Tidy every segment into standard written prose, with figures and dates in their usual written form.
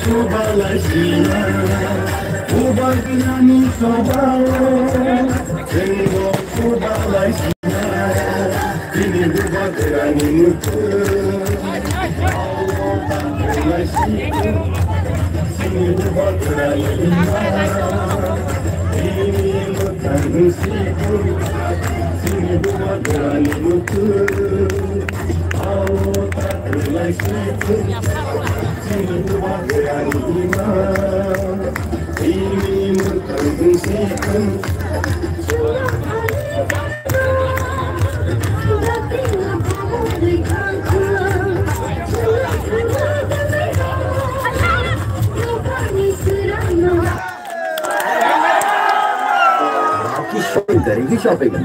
sobalazina Ubagirani sobao Tengo sobalazina Ini ubagirani nutu Awota kelasiku Sini ubagirani Ini mutangusiku Sini ubagirani nutu Awota kelasiku Sini ubagirani Ini mutangusiku करेंगे shopping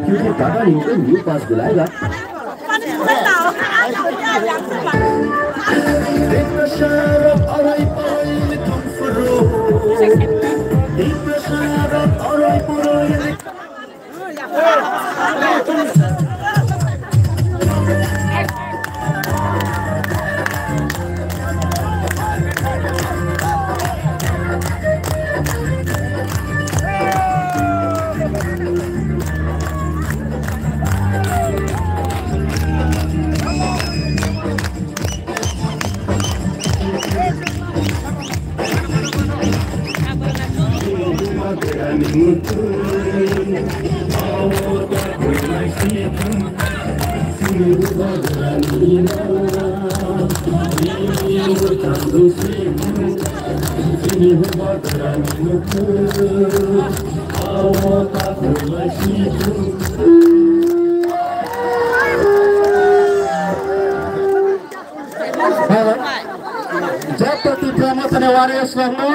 क्योंकि टाटा इनको new pass दिलाएगा जबकि promotion warriors गर्नु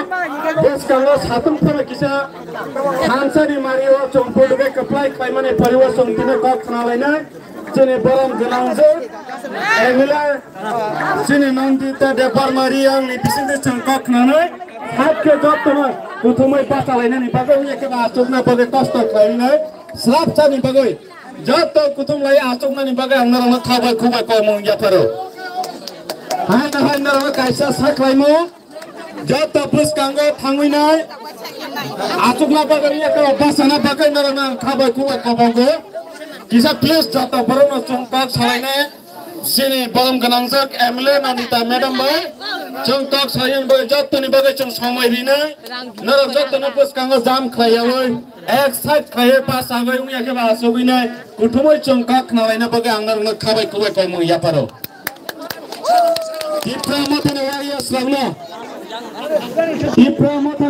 देश कांग्रेस हातम थोड़ा किसा खानसारी Mario चंपोडे कपलाई खाइमाने परिवार संगठन का खनालाइना जेने बरम गलाउँछ एगुला जेने नन्दिता डेपर मारियो नि बिसिन्दे चंका खनानै हातके जत्तमा कुथुमै पासालाइना नि बागै एकेबा आचोकना बगे कष्ट खाइनै श्राप छ नि बगै जत्त कुथुमलाई आचोकना नि बगे हमरा थाबा खुबा कमु याफरो हाय नरम काइसा साख्लाइमो जत पुस कांगो थांगुइनाय आचुकला बगै एका बसना बगै नरम थाबा खुबा कमंगो किसा प्लेस जत बरन चंका छलाइने सिनी बरम गनांजक एमएलए नन्दिता मैडम भाइ चंका छायन बगै जत्तनि बगै चं समय दिनै नरम जत्तनि पुस कांगो जाम खलायवै एक साइड खलाय पास आगै उयाके बासोबिनाय कुथुमै चंका खनालाइना बगै आंनरन थाबा खुबा कमु यापारो Ipramotan warriors lagno. Ipramotan